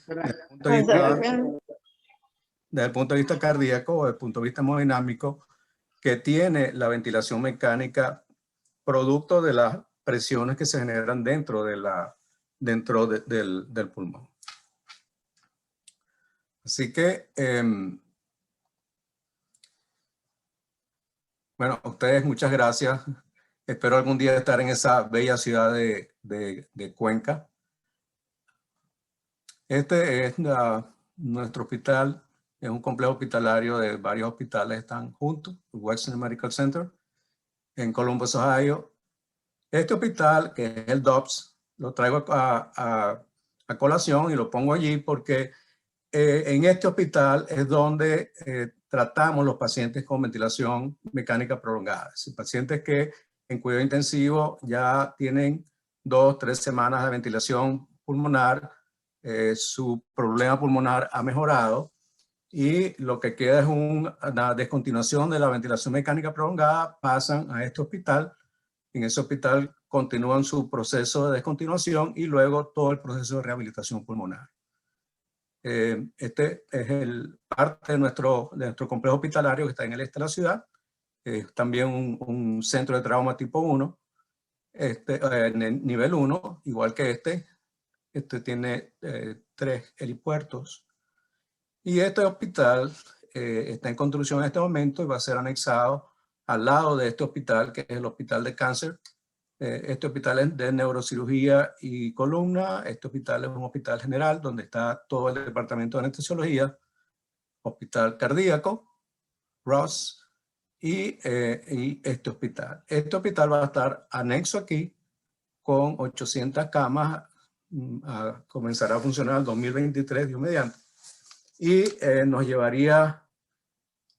desde el punto de vista cardíaco o desde el punto de vista hemodinámico, que tiene la ventilación mecánica producto de las presiones que se generan dentro del pulmón. Así que, bueno, a ustedes muchas gracias. Espero algún día estar en esa bella ciudad de Cuenca. Este es nuestro hospital. Es un complejo hospitalario de varios hospitales, están juntos, el Western Medical Center, en Columbus, Ohio. Este hospital, que es el Dobbs, lo traigo a colación y lo pongo allí porque en este hospital es donde tratamos los pacientes con ventilación mecánica prolongada. Pacientes que en cuidado intensivo ya tienen 2 o 3 semanas de ventilación pulmonar, su problema pulmonar ha mejorado y lo que queda es una descontinuación de la ventilación mecánica prolongada, pasan a este hospital. En ese hospital continúan su proceso de descontinuación y luego todo el proceso de rehabilitación pulmonar. Este es parte de nuestro complejo hospitalario que está en el este de la ciudad. Es también un centro de trauma tipo 1, en el nivel 1, igual que este. Este tiene 3 helipuertos. Y este hospital está en construcción en este momento y va a ser anexado al lado de este hospital, que es el Hospital de Cáncer. Este hospital es de neurocirugía y columna. Este hospital es un hospital general donde está todo el departamento de anestesiología, hospital cardíaco, Ross, y este hospital. Este hospital va a estar anexo aquí con 800 camas. Comenzará a funcionar en 2023, Dios mediante. Y nos llevaría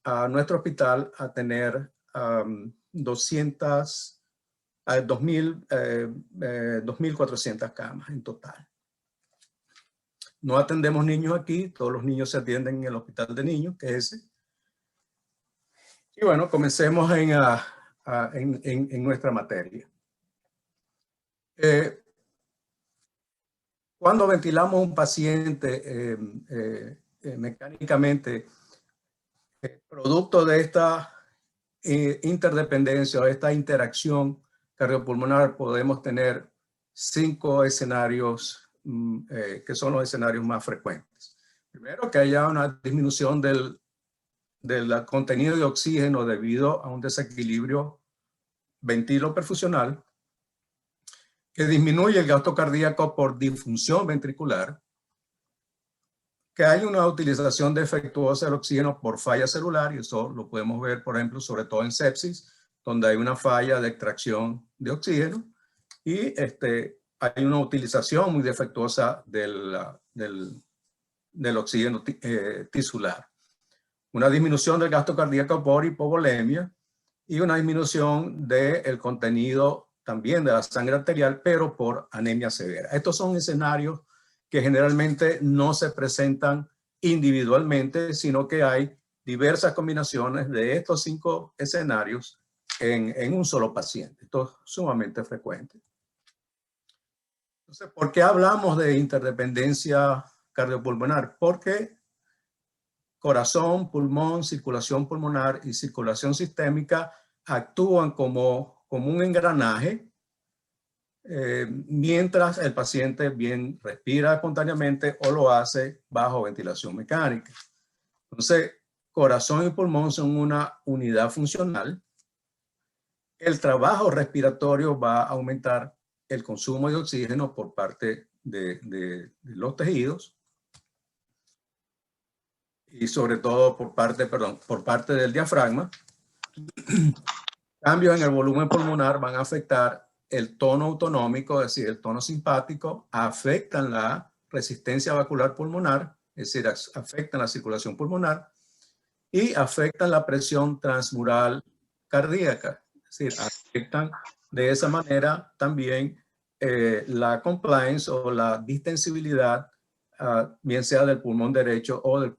a nuestro hospital a tener 2.400 camas en total. No atendemos niños aquí, todos los niños se atienden en el hospital de niños, que es ese. Y bueno, comencemos en nuestra materia. Cuando ventilamos un paciente mecánicamente, producto de esta interdependencia o esta interacción cardiopulmonar, podemos tener 5 escenarios que son los escenarios más frecuentes. Primero, que haya una disminución del contenido de oxígeno debido a un desequilibrio ventilo-perfusional, que disminuye el gasto cardíaco por disfunción ventricular, que hay una utilización defectuosa del oxígeno por falla celular, y eso lo podemos ver, por ejemplo, sobre todo en sepsis, donde hay una falla de extracción de oxígeno, y hay una utilización muy defectuosa del oxígeno tisular. Una disminución del gasto cardíaco por hipovolemia y una disminución del contenido también de la sangre arterial, pero por anemia severa. Estos son escenarios que generalmente no se presentan individualmente, sino que hay diversas combinaciones de estos 5 escenarios en un solo paciente. Esto es sumamente frecuente. Entonces, ¿por qué hablamos de interdependencia cardiopulmonar? Porque corazón, pulmón, circulación pulmonar y circulación sistémica actúan como un engranaje mientras el paciente bien respira espontáneamente o lo hace bajo ventilación mecánica. Entonces, corazón y pulmón son una unidad funcional. El trabajo respiratorio va a aumentar el consumo de oxígeno por parte de los tejidos y sobre todo por parte del diafragma. Cambios en el volumen pulmonar van a afectar el tono autonómico, es decir, el tono simpático, afectan la resistencia vascular pulmonar, es decir, afectan la circulación pulmonar y afectan la presión transmural cardíaca, es decir, afectan de esa manera también la compliance o la distensibilidad, bien sea del pulmón derecho o del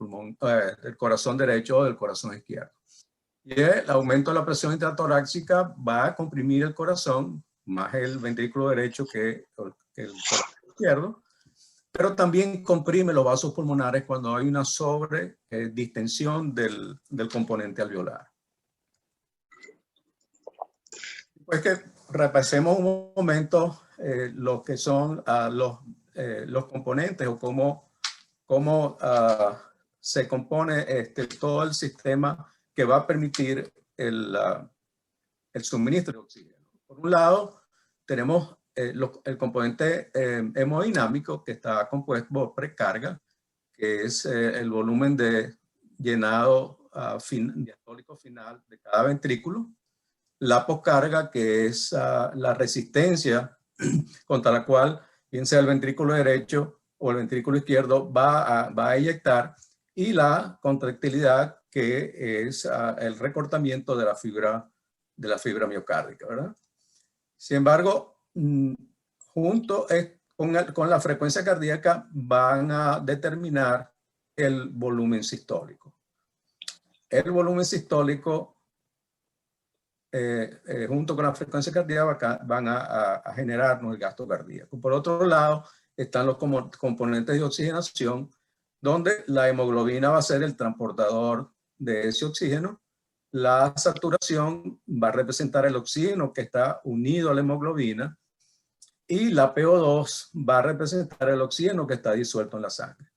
corazón derecho o del corazón izquierdo. Y el aumento de la presión intratorácica va a comprimir el corazón, más el ventrículo derecho que el corazón izquierdo, pero también comprime los vasos pulmonares cuando hay una distensión del componente alveolar. Pues que repasemos un momento lo que son los componentes o cómo se compone todo el sistema que va a permitir el suministro de oxígeno. Por un lado, tenemos el componente hemodinámico, que está compuesto por precarga, que es el volumen de llenado diastólico final de cada ventrículo. La poscarga, que es la resistencia contra la cual, bien sea el ventrículo derecho o el ventrículo izquierdo, va a eyectar. Y la contractilidad, que es el recortamiento de la fibra miocárdica, ¿verdad? Sin embargo, junto con la frecuencia cardíaca van a determinar el volumen sistólico. El volumen sistólico, junto con la frecuencia cardíaca, van a generarnos el gasto cardíaco. Por otro lado, están los componentes de oxigenación, donde la hemoglobina va a ser el transportador de ese oxígeno. La saturación va a representar el oxígeno que está unido a la hemoglobina, y la PO2 va a representar el oxígeno que está disuelto en la sangre.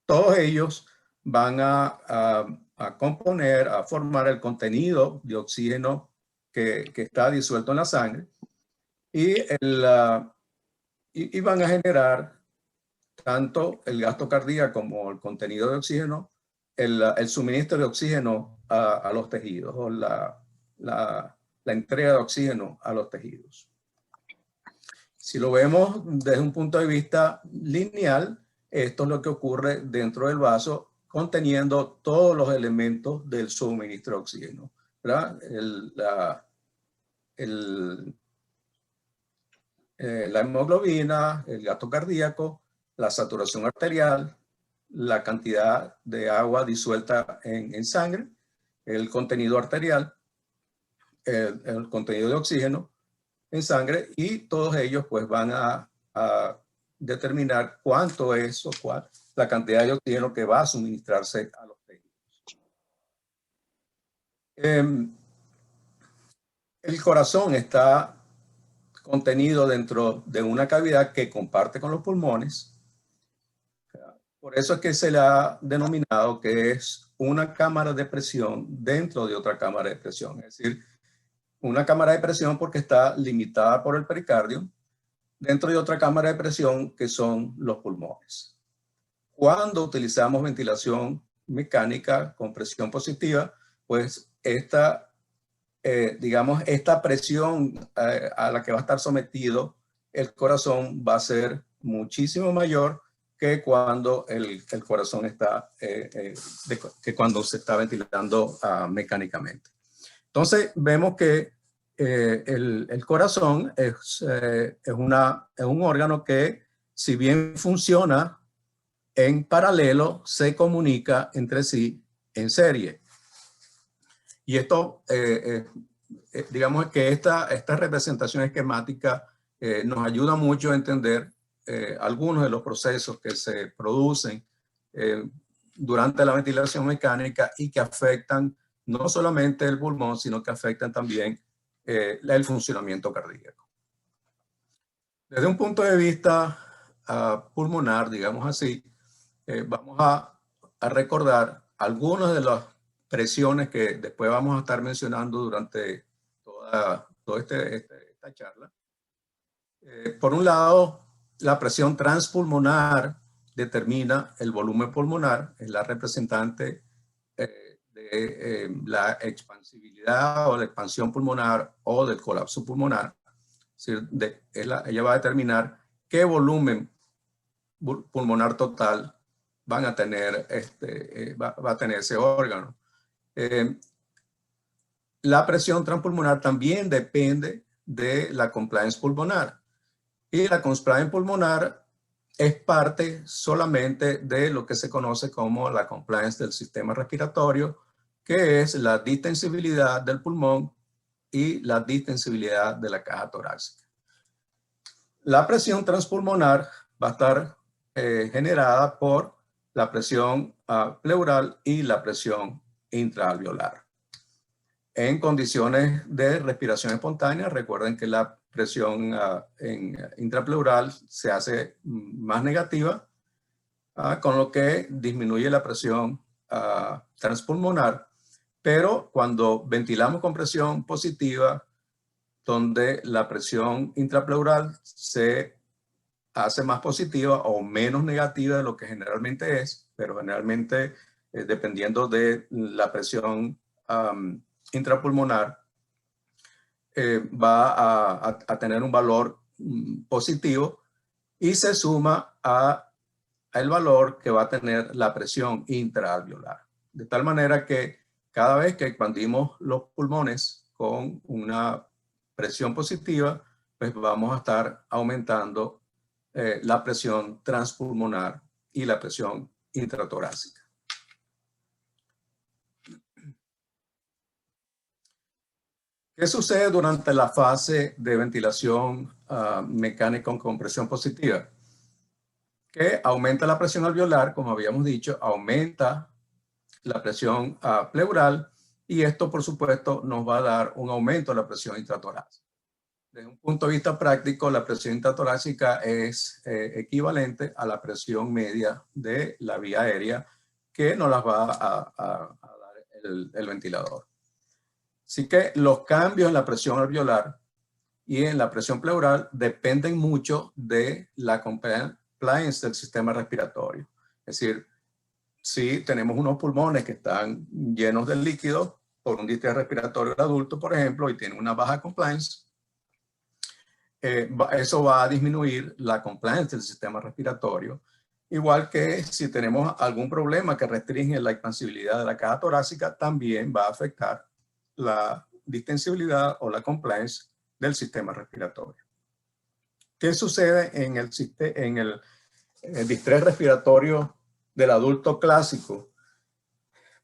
Todos ellos van a formar el contenido de oxígeno que está disuelto en la sangre, y van a generar tanto el gasto cardíaco como el contenido de oxígeno, el suministro de oxígeno a los tejidos, o la entrega de oxígeno a los tejidos. Si lo vemos desde un punto de vista lineal, esto es lo que ocurre dentro del vaso, conteniendo todos los elementos del suministro de oxígeno, ¿verdad? La hemoglobina, el gasto cardíaco, la saturación arterial, la cantidad de agua disuelta en sangre, el contenido arterial, el contenido de oxígeno en sangre, y todos ellos pues van a determinar cuánto es la cantidad de oxígeno que va a suministrarse a los tejidos. El corazón está contenido dentro de una cavidad que comparte con los pulmones. Por eso es que se le ha denominado que es una cámara de presión dentro de otra cámara de presión. Es decir, una cámara de presión porque está limitada por el pericardio, dentro de otra cámara de presión que son los pulmones. Cuando utilizamos ventilación mecánica con presión positiva, pues esta presión a la que va a estar sometido el corazón va a ser muchísimo mayor que cuando el corazón está, que cuando se está ventilando mecánicamente. Entonces vemos que el corazón es un órgano que, si bien funciona en paralelo, se comunica entre sí en serie. Y esto, digamos que esta representación esquemática nos ayuda mucho a entender algunos de los procesos que se producen durante la ventilación mecánica y que afectan no solamente el pulmón, sino que afectan también el funcionamiento cardíaco. Desde un punto de vista pulmonar, digamos así, vamos a recordar algunas de las presiones que después vamos a estar mencionando durante toda esta charla. Por un lado, la presión transpulmonar determina el volumen pulmonar, es la representante de la expansibilidad o la expansión pulmonar o del colapso pulmonar. Es decir, ella va a determinar qué volumen pulmonar total van a tener va a tener ese órgano. La presión transpulmonar también depende de la compliance pulmonar. Y la compliance pulmonar es parte solamente de lo que se conoce como la compliance del sistema respiratorio, que es la distensibilidad del pulmón y la distensibilidad de la caja torácica. La presión transpulmonar va a estar generada por la presión pleural y la presión intraalveolar. En condiciones de respiración espontánea, recuerden que la presión intrapleural se hace más negativa, con lo que disminuye la presión transpulmonar. Pero cuando ventilamos con presión positiva, donde la presión intrapleural se hace más positiva o menos negativa de lo que generalmente es, pero generalmente dependiendo de la presión intrapulmonar, va a tener un valor positivo y se suma al valor que va a tener la presión intraalveolar. De tal manera que cada vez que expandimos los pulmones con una presión positiva, pues vamos a estar aumentando la presión transpulmonar y la presión intratorácica. ¿Qué sucede durante la fase de ventilación mecánica con presión positiva? Que aumenta la presión alveolar, como habíamos dicho, aumenta la presión pleural y esto, por supuesto, nos va a dar un aumento de la presión intratorácica. Desde un punto de vista práctico, la presión intratorácica es equivalente a la presión media de la vía aérea que nos las va a dar el ventilador. Así que los cambios en la presión alveolar y en la presión pleural dependen mucho de la compliance del sistema respiratorio. Es decir, si tenemos unos pulmones que están llenos de líquido por un distrés respiratorio del adulto, por ejemplo, y tienen una baja compliance, eso va a disminuir la compliance del sistema respiratorio. Igual que si tenemos algún problema que restringe la expansibilidad de la caja torácica, también va a afectar la distensibilidad o la compliance del sistema respiratorio. ¿Qué sucede en el distrés respiratorio del adulto clásico?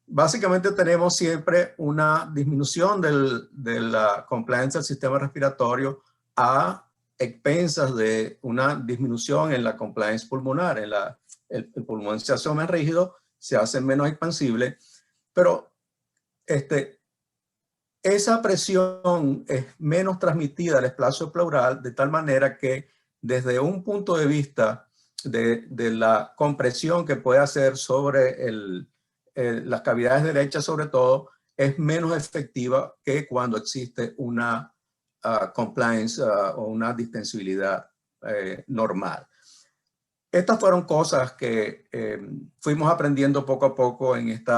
Básicamente tenemos siempre una disminución de la compliance del sistema respiratorio a expensas de una disminución en la compliance pulmonar. El pulmón se hace más rígido, se hace menos expansible, pero esa presión es menos transmitida al espacio pleural, de tal manera que desde un punto de vista de la compresión que puede hacer sobre las cavidades derechas sobre todo, es menos efectiva que cuando existe una compliance o una distensibilidad normal. Estas fueron cosas que fuimos aprendiendo poco a poco en este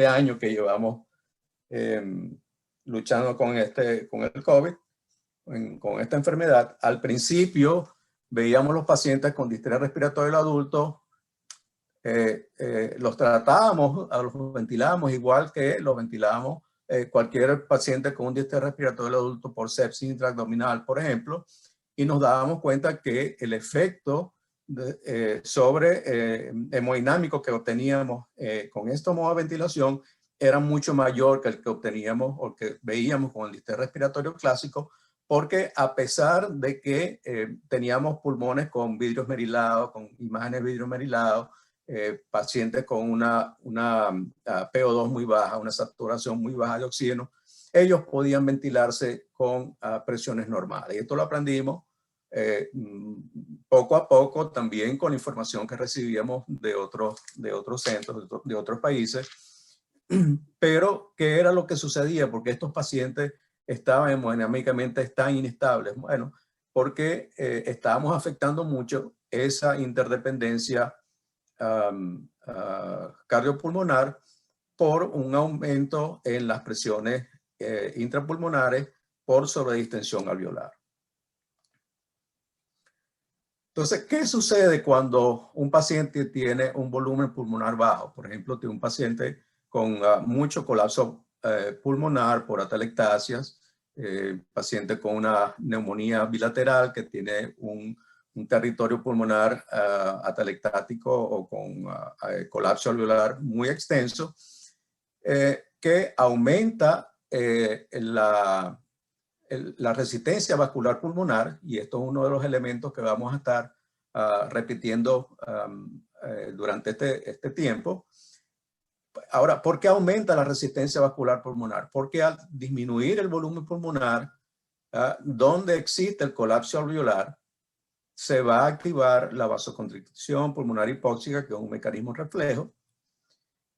año que llevamos luchando con el COVID, con esta enfermedad. Al principio veíamos los pacientes con distrés respiratorio del adulto, los tratábamos, los ventilábamos igual que los ventilábamos cualquier paciente con un distrés respiratorio del adulto por sepsis intraabdominal, por ejemplo, y nos dábamos cuenta que el efecto hemodinámico que obteníamos con este modo de ventilación era mucho mayor que el que obteníamos o que veíamos con el distrés respiratorio clásico, porque a pesar de que teníamos pulmones con vidrio esmerilado, con imágenes de vidrio esmerilado, pacientes con una PO2 muy baja, una saturación muy baja de oxígeno, ellos podían ventilarse con presiones normales. Y esto lo aprendimos poco a poco, también con la información que recibíamos de otros centros, de otros países. Pero, ¿qué era lo que sucedía? Porque estos pacientes estaban hemodinámicamente tan inestables. Bueno, porque estábamos afectando mucho esa interdependencia cardiopulmonar por un aumento en las presiones intrapulmonares por sobredistensión alveolar. Entonces, ¿qué sucede cuando un paciente tiene un volumen pulmonar bajo? Por ejemplo, tiene un paciente con mucho colapso pulmonar por atelectasias, paciente con una neumonía bilateral que tiene un territorio pulmonar atelectático o con colapso alveolar muy extenso, que aumenta la resistencia vascular pulmonar, y esto es uno de los elementos que vamos a estar repitiendo durante este tiempo. Ahora, ¿por qué aumenta la resistencia vascular pulmonar? Porque al disminuir el volumen pulmonar, donde existe el colapso alveolar, se va a activar la vasoconstricción pulmonar hipóxica, que es un mecanismo reflejo,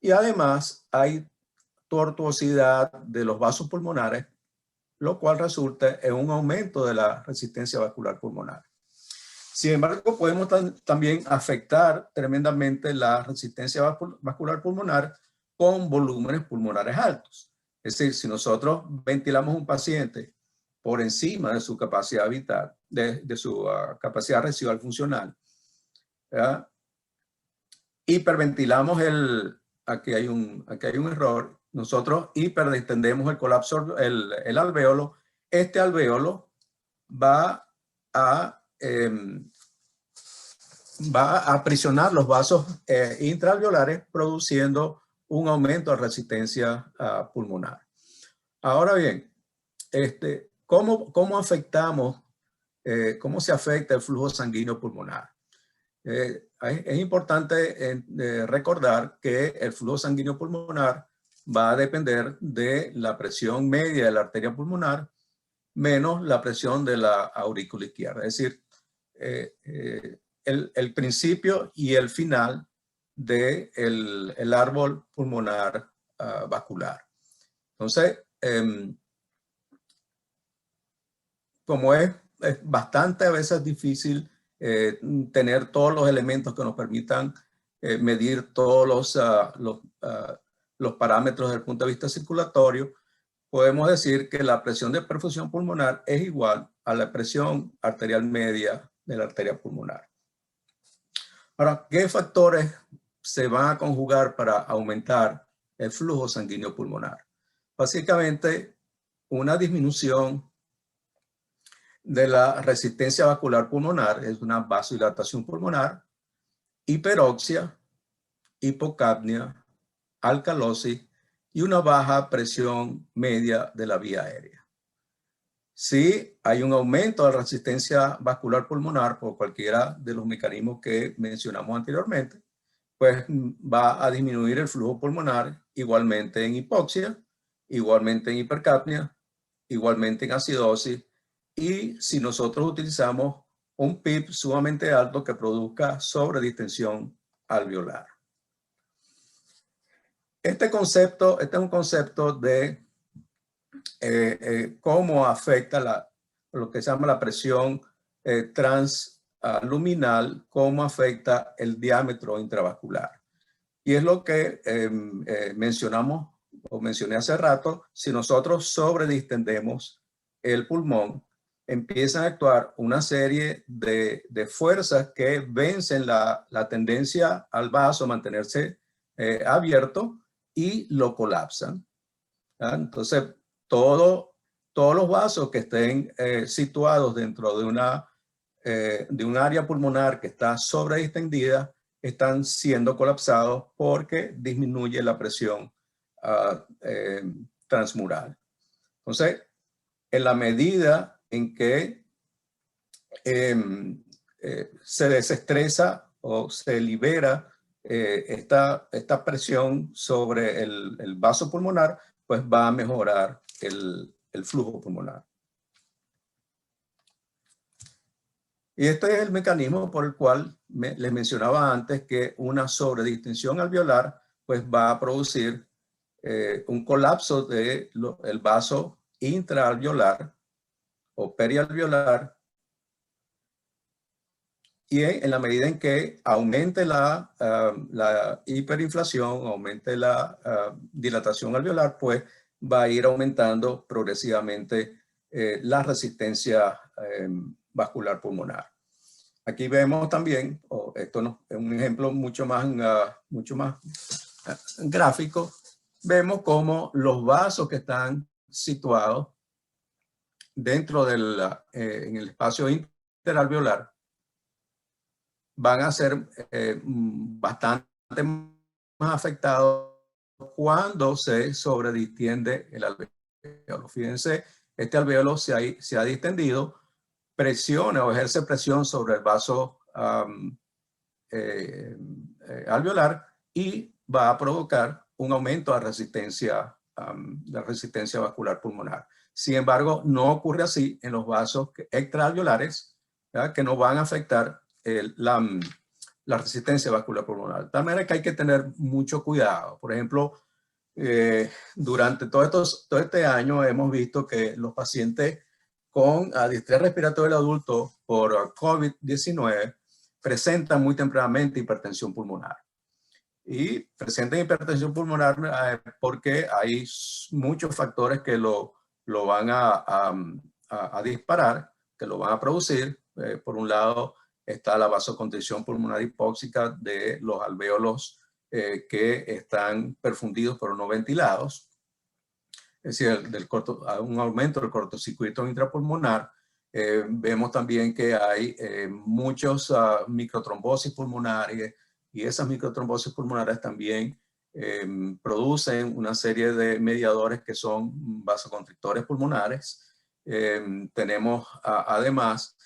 y además hay tortuosidad de los vasos pulmonares, lo cual resulta en un aumento de la resistencia vascular pulmonar. Sin embargo, podemos también afectar tremendamente la resistencia vascular pulmonar con volúmenes pulmonares altos. Es decir, si nosotros ventilamos a un paciente por encima de su capacidad vital, de su capacidad residual funcional, ¿verdad? Hiperventilamos aquí hay un error, nosotros hiperdistendemos el colapso, el alvéolo. Este alvéolo va a aprisionar los vasos intraalveolares, produciendo un aumento de resistencia pulmonar. Ahora bien, ¿cómo afectamos, cómo se afecta el flujo sanguíneo pulmonar? Es importante recordar que el flujo sanguíneo pulmonar va a depender de la presión media de la arteria pulmonar menos la presión de la aurícula izquierda. Es decir, el principio y el final del árbol pulmonar vascular. Entonces, como es bastante a veces difícil tener todos los elementos que nos permitan medir todos los parámetros desde el punto de vista circulatorio, podemos decir que la presión de perfusión pulmonar es igual a la presión arterial media de la arteria pulmonar. Ahora, ¿qué factores se van a conjugar para aumentar el flujo sanguíneo pulmonar? Básicamente, una disminución de la resistencia vascular pulmonar, es una vasodilatación pulmonar, hiperoxia, hipocapnia, alcalosis y una baja presión media de la vía aérea. Si hay un aumento de la resistencia vascular pulmonar por cualquiera de los mecanismos que mencionamos anteriormente, pues va a disminuir el flujo pulmonar igualmente en hipoxia, igualmente en hipercapnia, igualmente en acidosis, y si nosotros utilizamos un PIB sumamente alto que produzca sobredistensión alveolar. Este es un concepto de cómo afecta lo que se llama la presión transluminal, cómo afecta el diámetro intravascular. Y es lo que mencioné hace rato. Si nosotros sobredistendemos el pulmón, empiezan a actuar una serie de fuerzas que vencen la tendencia al vaso a mantenerse abierto y lo colapsan. Entonces, todos los vasos que estén situados dentro de un área pulmonar que está sobredistendida están siendo colapsados porque disminuye la presión transmural. Entonces, en la medida en que se desestresa o se libera esta presión sobre el vaso pulmonar, pues va a mejorar el flujo pulmonar. Y este es el mecanismo por el cual les mencionaba antes que una sobredistensión alveolar pues va a producir un colapso del vaso intraalveolar o perialveolar, y en la medida en que aumente la hiperinflación, aumente la dilatación alveolar, pues va a ir aumentando progresivamente la resistencia vascular pulmonar. Aquí vemos también, esto es un ejemplo mucho más gráfico, vemos cómo los vasos que están situados dentro en el espacio interalveolar van a ser bastante más afectados cuando se sobredistiende el alveolo. Fíjense este alvéolo se ha distendido, presiona o ejerce presión sobre el vaso alveolar y va a provocar un aumento de la resistencia vascular pulmonar. Sin embargo, no ocurre así en los vasos extraalveolares, ¿verdad?, que no van a afectar la resistencia vascular pulmonar. De tal manera que hay que tener mucho cuidado. Por ejemplo, durante todo este año hemos visto que los pacientes con distrés respiratorio del adulto por COVID-19 presentan muy tempranamente hipertensión pulmonar. Y presentan hipertensión pulmonar porque hay muchos factores que lo van a disparar, que lo van a producir. Por un lado está la vasoconstricción pulmonar hipóxica de los alvéolos que están perfundidos pero no ventilados. Es decir, un aumento del cortocircuito intrapulmonar. Vemos también que hay muchos microtrombosis pulmonares, y esas microtrombosis pulmonares también producen una serie de mediadores que son vasoconstrictores pulmonares. Tenemos además,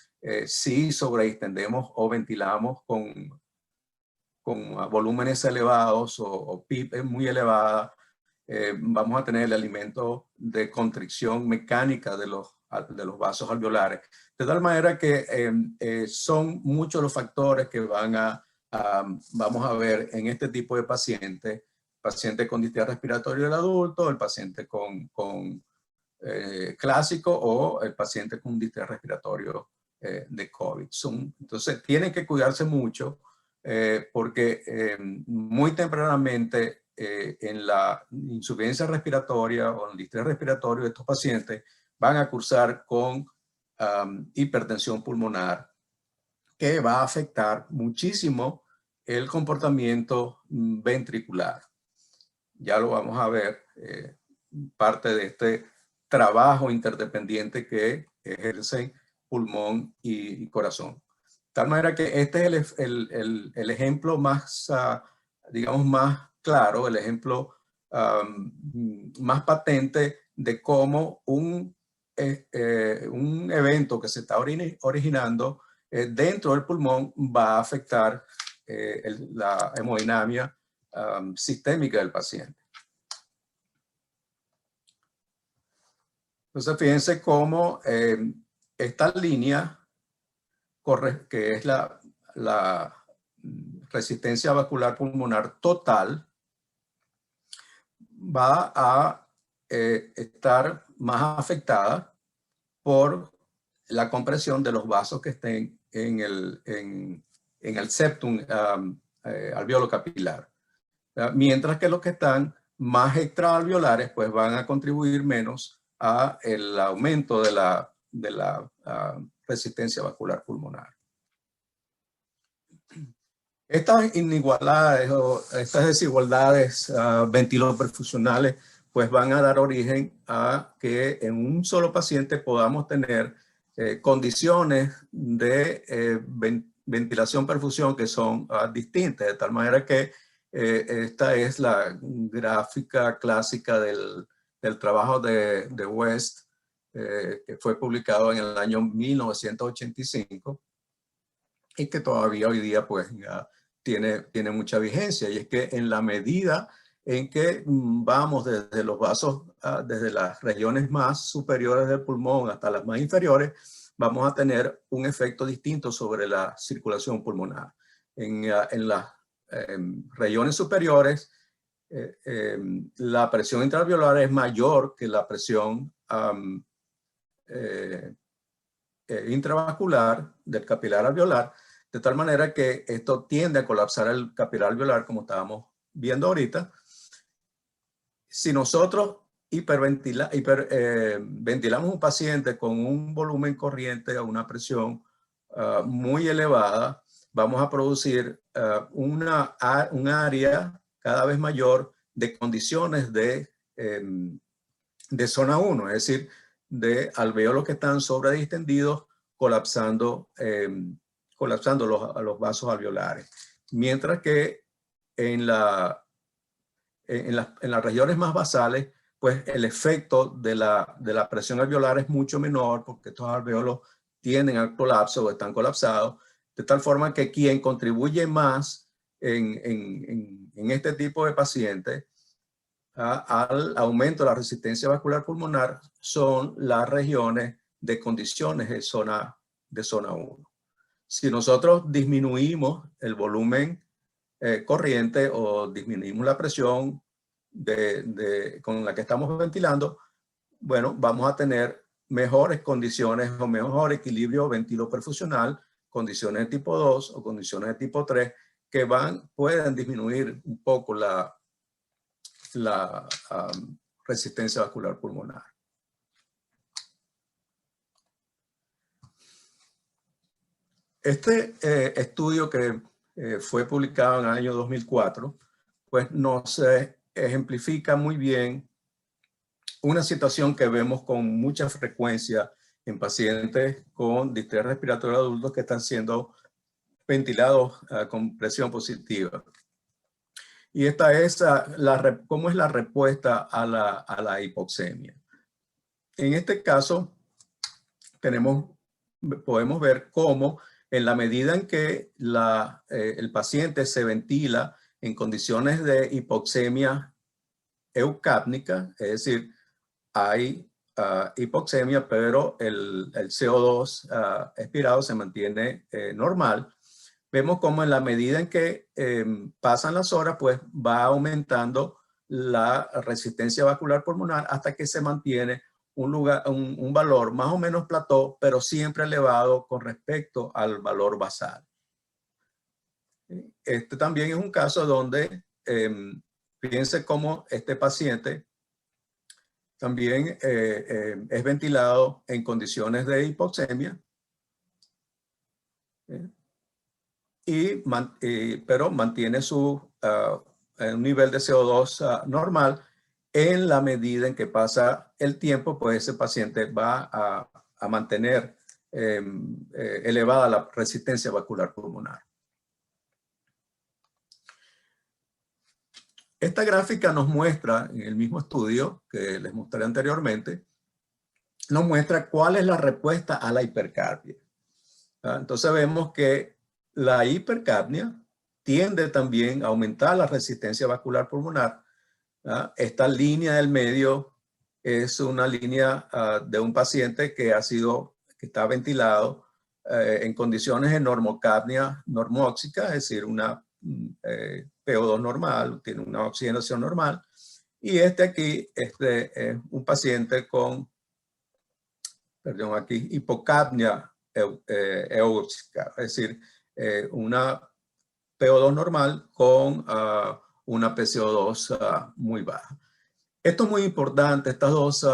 si sobredistendemos o ventilamos con volúmenes elevados o PIP muy elevada, vamos a tener el elemento de constricción mecánica de los vasos alveolares. De tal manera que son muchos los factores que vamos a ver en este tipo de pacientes con distrés respiratorio del adulto, el paciente con clásico o el paciente con distrés respiratorio de COVID. Entonces tienen que cuidarse mucho porque muy tempranamente en la insuficiencia respiratoria o en el distrés respiratorio de estos pacientes van a cursar con hipertensión pulmonar, que va a afectar muchísimo el comportamiento ventricular. Ya lo vamos a ver, parte de este trabajo interdependiente que ejercen pulmón y corazón. De tal manera que este es el ejemplo más, digamos, más claro, el ejemplo más patente de cómo un evento que se está originando dentro del pulmón va a afectar la hemodinamia sistémica del paciente. Entonces, fíjense cómo esta línea que es la resistencia vascular pulmonar total, va a estar más afectada por la compresión de los vasos que estén en el septum alveolo capilar. Mientras que los que están más extraalveolares pues van a contribuir menos a el aumento de la resistencia vascular pulmonar. Estas inigualdades o estas desigualdades ventiloperfusionales pues van a dar origen a que en un solo paciente podamos tener condiciones de ventilación-perfusión que son distintas, de tal manera que esta es la gráfica clásica del trabajo de West, que fue publicado en el año 1985 y que todavía hoy día pues ya tiene mucha vigencia. Y es que en la medida en que vamos desde los vasos, desde las regiones más superiores del pulmón hasta las más inferiores, vamos a tener un efecto distinto sobre la circulación pulmonar. En las regiones superiores, la presión intraalveolar es mayor que la presión intravascular del capilar alveolar, de tal manera que esto tiende a colapsar el capilar alveolar, como estábamos viendo ahorita. Si nosotros ventilamos un paciente con un volumen corriente a una presión muy elevada, vamos a producir un área cada vez mayor de condiciones de zona 1, es decir, de alvéolos que están sobredistendidos, colapsando los vasos alveolares. Mientras que en las regiones más basales, pues el efecto de la presión alveolar es mucho menor porque estos alvéolos tienden al colapso o están colapsados, de tal forma que quien contribuye más en este tipo de pacientes al aumento de la resistencia vascular pulmonar son las regiones de condiciones de zona 1. Si nosotros disminuimos el volumen corriente o disminuimos la presión con la que estamos ventilando, bueno, vamos a tener mejores condiciones o mejor equilibrio ventiloperfusional, condiciones de tipo 2 o condiciones de tipo 3 que pueden disminuir un poco la resistencia vascular pulmonar. Este estudio que fue publicado en el año 2004, pues nos ejemplifica muy bien una situación que vemos con mucha frecuencia en pacientes con distrés respiratorio adultos que están siendo ventilados con presión positiva. Y esta es cómo es la respuesta a la hipoxemia. En este caso, podemos ver cómo en la medida en que el paciente se ventila en condiciones de hipoxemia eucápnica, es decir, hay hipoxemia, pero el CO2 expirado se mantiene normal. Vemos como en la medida en que pasan las horas, pues va aumentando la resistencia vascular pulmonar hasta que se mantiene un valor más o menos plató, pero siempre elevado con respecto al valor basal. Este también es un caso donde fíjense cómo este paciente también es ventilado en condiciones de hipoxemia, pero mantiene un nivel de CO2 normal. En la medida en que pasa el tiempo, pues ese paciente va a mantener elevada la resistencia vascular pulmonar. Esta gráfica nos muestra, en el mismo estudio que les mostré anteriormente, nos muestra cuál es la respuesta a la hipercapnia. Entonces vemos que la hipercapnia tiende también a aumentar la resistencia vascular pulmonar. Esta línea del medio es una línea de un paciente que está ventilado en condiciones de normocapnia normóxica, es decir, una PO2 normal, tiene una oxigenación normal. Y aquí es un paciente con, hipocapnia eúxica, es decir, una PO2 normal con una PCO2 muy baja. Esto es muy importante, estas dos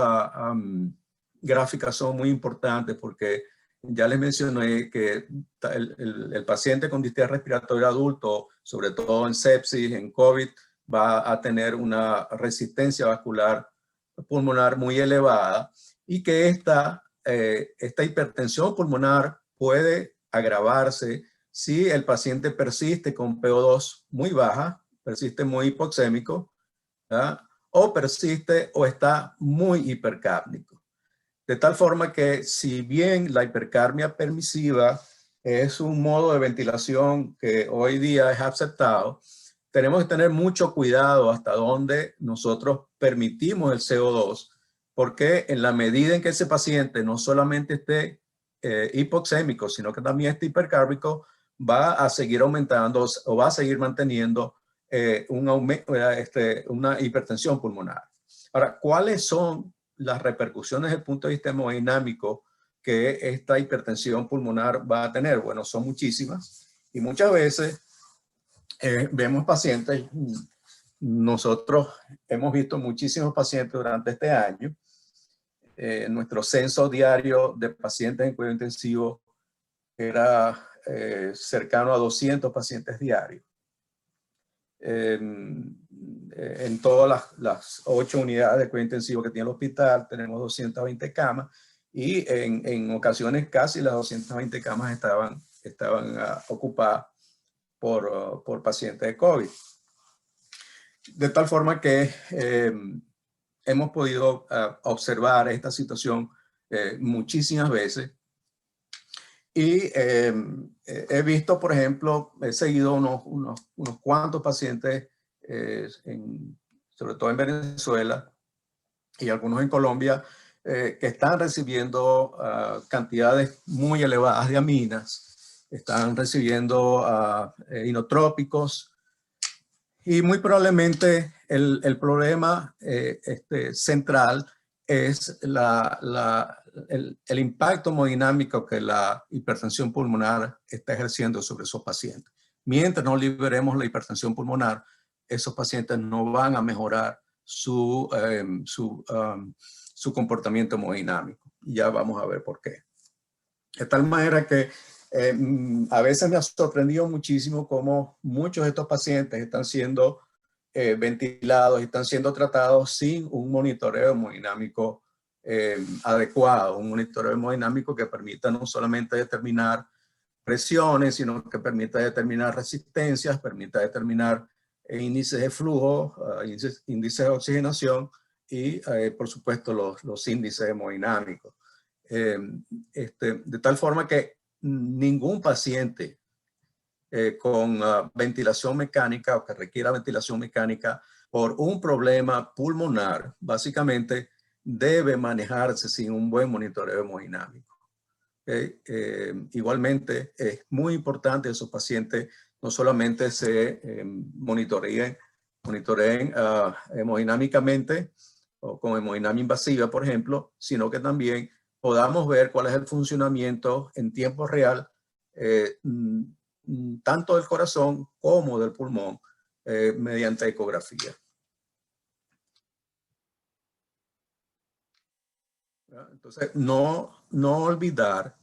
gráficas son muy importantes porque ya les mencioné que el paciente con distrés respiratorio adulto, sobre todo en sepsis, en COVID, va a tener una resistencia vascular pulmonar muy elevada y que esta hipertensión pulmonar puede agravarse si el paciente persiste con PO2 muy baja, persiste muy hipoxémico, ¿verdad? O persiste o está muy hipercápnico. De tal forma que si bien la hipercapnia permisiva es un modo de ventilación que hoy día es aceptado, tenemos que tener mucho cuidado hasta dónde nosotros permitimos el CO2, porque en la medida en que ese paciente no solamente esté hipoxémico, sino que también esté hipercárbico, va a seguir aumentando o va a seguir manteniendo una hipertensión pulmonar. Ahora, ¿cuáles son las repercusiones desde el punto de vista hemodinámico que esta hipertensión pulmonar va a tener? Bueno, son muchísimas y muchas veces vemos pacientes, nosotros hemos visto muchísimos pacientes durante este año. Nuestro censo diario de pacientes en cuidado intensivo era cercano a 200 pacientes diarios. En todas las 8 unidades de cuidado intensivo que tiene el hospital tenemos 220 camas y en ocasiones casi las 220 camas estaban ocupadas por pacientes de COVID. De tal forma que hemos podido observar esta situación muchísimas veces. Y he visto, por ejemplo, he seguido unos cuantos pacientes, sobre todo en Venezuela y algunos en Colombia, que están recibiendo cantidades muy elevadas de aminas, están recibiendo inotrópicos, y muy probablemente el problema central es el impacto hemodinámico que la hipertensión pulmonar está ejerciendo sobre esos pacientes. Mientras no liberemos la hipertensión pulmonar, esos pacientes no van a mejorar su comportamiento hemodinámico. Y ya vamos a ver por qué. De tal manera que a veces me ha sorprendido muchísimo cómo muchos de estos pacientes están siendo ventilados y están siendo tratados sin un monitoreo hemodinámico adecuado, un monitoreo hemodinámico que permita no solamente determinar presiones, sino que permita determinar resistencias, permita determinar índices de flujo, índices de oxigenación y, por supuesto, los índices hemodinámicos. De tal forma que ningún paciente con ventilación mecánica o que requiera ventilación mecánica por un problema pulmonar, básicamente debe manejarse sin un buen monitoreo hemodinámico. Igualmente, es muy importante que esos pacientes no solamente se monitoreen hemodinámicamente o con hemodinamia invasiva, por ejemplo, sino que también podamos ver cuál es el funcionamiento en tiempo real, tanto del corazón como del pulmón, mediante ecografía. Entonces, no olvidar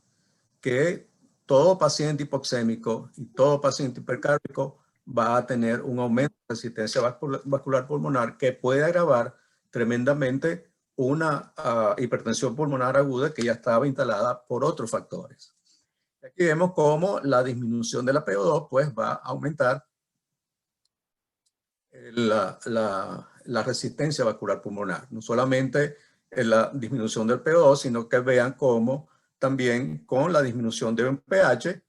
que todo paciente hipoxémico y todo paciente hipercárdico va a tener un aumento de resistencia vascular pulmonar que puede agravar tremendamente una hipertensión pulmonar aguda que ya estaba instalada por otros factores. Aquí vemos cómo la disminución de la PO2 pues va a aumentar la resistencia vascular pulmonar. No solamente la disminución del PO2, sino que vean cómo también con la disminución de un pH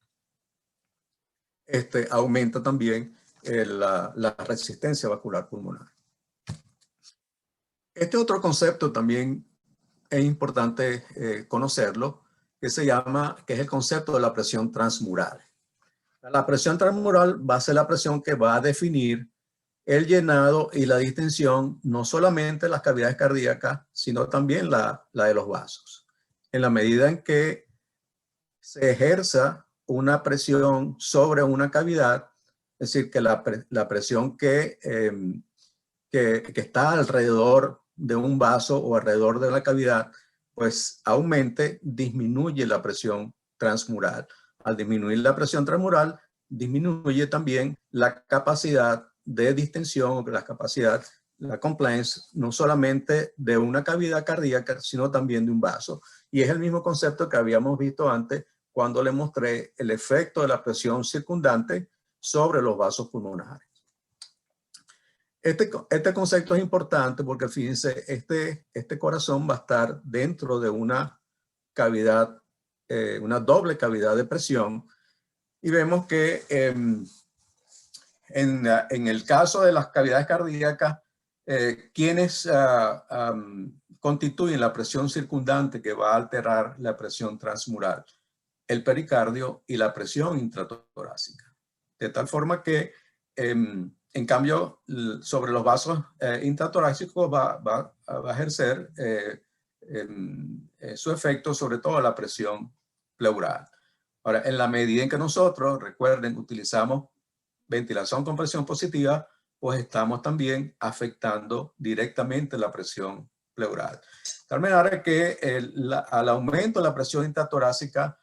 aumenta también la resistencia vascular pulmonar. Este otro concepto también es importante conocerlo, que es el concepto de la presión transmural. La presión transmural va a ser la presión que va a definir el llenado y la distensión, no solamente de las cavidades cardíacas, sino también la de los vasos. En la medida en que se ejerza una presión sobre una cavidad, es decir, que la presión que está alrededor de un vaso o alrededor de la cavidad, pues aumente, disminuye la presión transmural. Al disminuir la presión transmural, disminuye también la capacidad de distensión, la compliance, no solamente de una cavidad cardíaca, sino también de un vaso. Y es el mismo concepto que habíamos visto antes cuando le mostré el efecto de la presión circundante sobre los vasos pulmonares. Este concepto es importante porque fíjense, este corazón va a estar dentro de una cavidad, una doble cavidad de presión, y vemos que en el caso de las cavidades cardíacas, quienes constituyen la presión circundante que va a alterar la presión transmural, el pericardio y la presión intratorácica. De tal forma que, en cambio, sobre los vasos intratorácicos va a ejercer su efecto sobre todo la presión pleural. Ahora, en la medida en que nosotros, recuerden, utilizamos ventilación con presión positiva, pues estamos también afectando directamente la presión pleural. De tal manera que al aumento de la presión intratorácica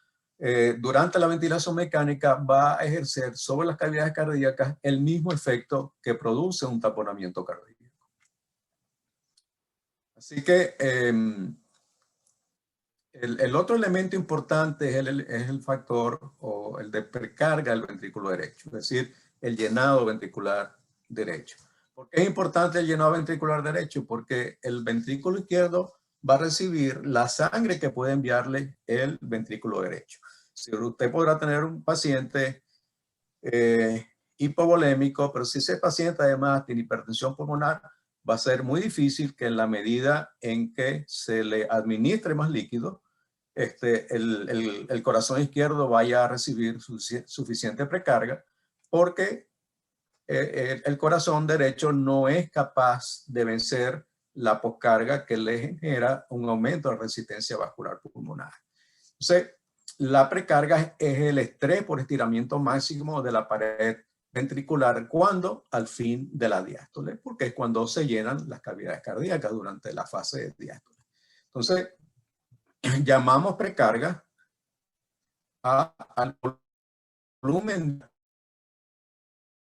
durante la ventilación mecánica va a ejercer sobre las cavidades cardíacas el mismo efecto que produce un taponamiento cardíaco. Así que el otro elemento importante es el factor o el de precarga del ventrículo derecho, es decir, el llenado ventricular derecho. ¿Por qué es importante el llenado ventricular derecho? Porque el ventrículo izquierdo va a recibir la sangre que puede enviarle el ventrículo derecho. Si usted podrá tener un paciente hipovolémico, pero si ese paciente además tiene hipertensión pulmonar, va a ser muy difícil que en la medida en que se le administre más líquido, el corazón izquierdo vaya a recibir suficiente precarga, porque el corazón derecho no es capaz de vencer la poscarga que le genera un aumento de resistencia vascular pulmonar. Entonces, la precarga es el estrés por estiramiento máximo de la pared ventricular cuando al fin de la diástole, porque es cuando se llenan las cavidades cardíacas durante la fase de diástole. Entonces, llamamos precarga al volumen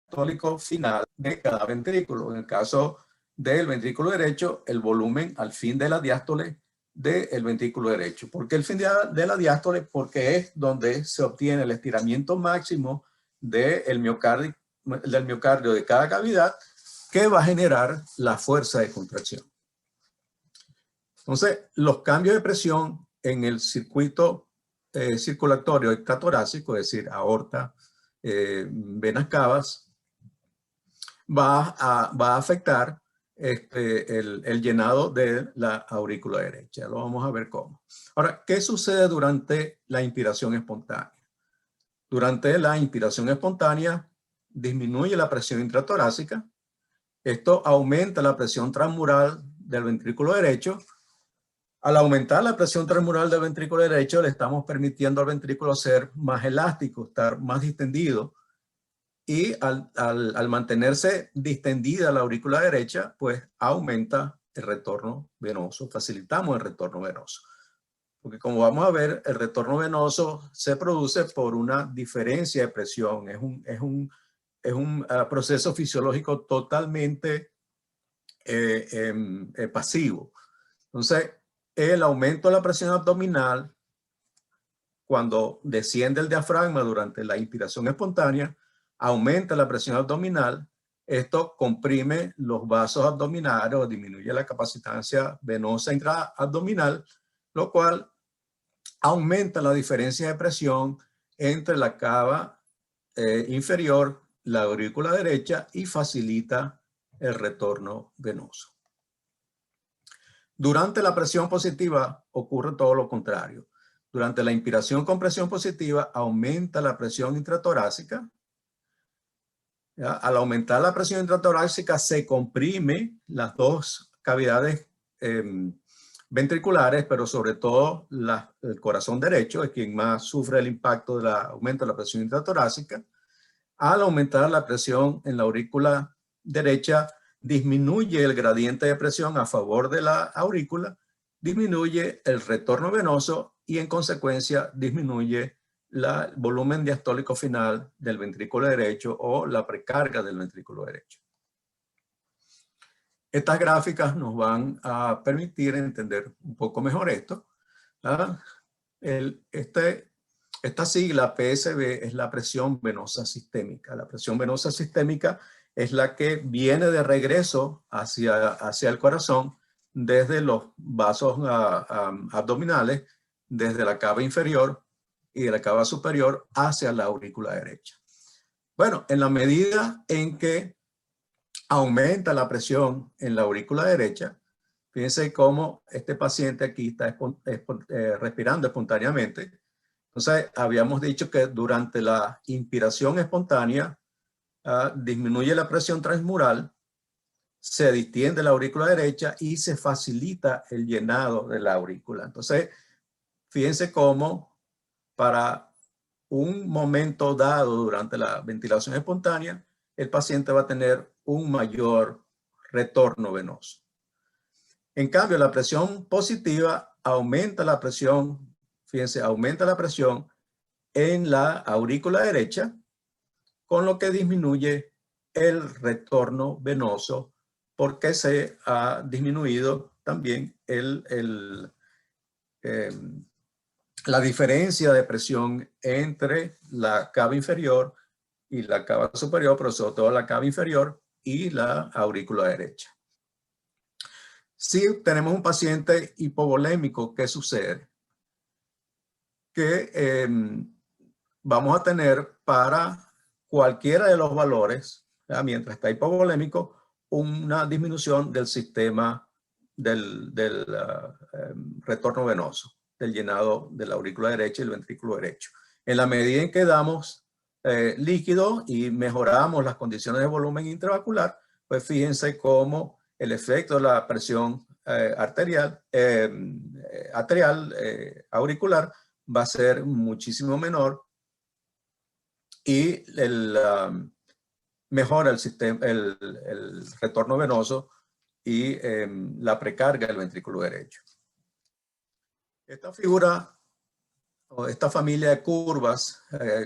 diastólico final de cada ventrículo. En el caso del ventrículo derecho, el volumen al fin de la diástole del ventrículo derecho. ¿Por qué el fin de la diástole? Porque es donde se obtiene el estiramiento máximo del miocardio de cada cavidad, que va a generar la fuerza de contracción. Entonces, los cambios de presión en el circuito circulatorio extratorácico, es decir, aorta, venas cavas, va a afectar el llenado de la aurícula derecha. Lo vamos a ver cómo. Ahora, ¿qué sucede durante la inspiración espontánea? Durante la inspiración espontánea disminuye la presión intratorácica. Esto aumenta la presión transmural del ventrículo derecho. Al aumentar la presión transmural del ventrículo derecho, le estamos permitiendo al ventrículo ser más elástico, estar más distendido. Y al mantenerse distendida la aurícula derecha, pues aumenta el retorno venoso, facilitamos el retorno venoso. Porque como vamos a ver, el retorno venoso se produce por una diferencia de presión. Es un proceso fisiológico totalmente pasivo. Entonces, el aumento de la presión abdominal, cuando desciende el diafragma durante la inspiración espontánea, aumenta la presión abdominal. Esto comprime los vasos abdominales o disminuye la capacitancia venosa intraabdominal, lo cual aumenta la diferencia de presión entre la cava inferior, la aurícula derecha, y facilita el retorno venoso. Durante la presión positiva ocurre todo lo contrario. Durante la inspiración con presión positiva aumenta la presión intratorácica. ¿Ya? Al aumentar la presión intratorácica se comprime las dos cavidades ventriculares, pero sobre todo el corazón derecho es quien más sufre el impacto del aumento de la presión intratorácica. Al aumentar la presión en la aurícula derecha, disminuye el gradiente de presión a favor de la aurícula, disminuye el retorno venoso y en consecuencia disminuye el volumen diastólico final del ventrículo derecho o la precarga del ventrículo derecho. Estas gráficas nos van a permitir entender un poco mejor esto. Esta sigla PSV es la presión venosa sistémica. La presión venosa sistémica es la que viene de regreso hacia el corazón desde los vasos abdominales, desde la cava inferior y de la cava superior hacia la aurícula derecha. Bueno, en la medida en que aumenta la presión en la aurícula derecha, fíjense cómo este paciente aquí está respirando espontáneamente. Entonces, habíamos dicho que durante la inspiración espontánea disminuye la presión transmural, se distiende la aurícula derecha y se facilita el llenado de la aurícula. Entonces, fíjense cómo para un momento dado durante la ventilación espontánea, el paciente va a tener un mayor retorno venoso. En cambio, la presión positiva aumenta la presión, fíjense, aumenta la presión en la aurícula derecha, con lo que disminuye el retorno venoso porque se ha disminuido también la diferencia de presión entre la cava inferior y la cava superior, pero sobre todo la cava inferior y la aurícula derecha. Si tenemos un paciente hipovolémico, ¿qué sucede? Que vamos a tener para cualquiera de los valores, mientras está hipovolémico, una disminución del sistema del retorno venoso, del llenado de la aurícula derecha y el ventrículo derecho. En la medida en que damos líquido y mejoramos las condiciones de volumen intravascular, pues fíjense cómo el efecto de la presión arterial auricular va a ser muchísimo menor y mejora el sistema, el retorno venoso y la precarga del ventrículo derecho. Esta figura o esta familia de curvas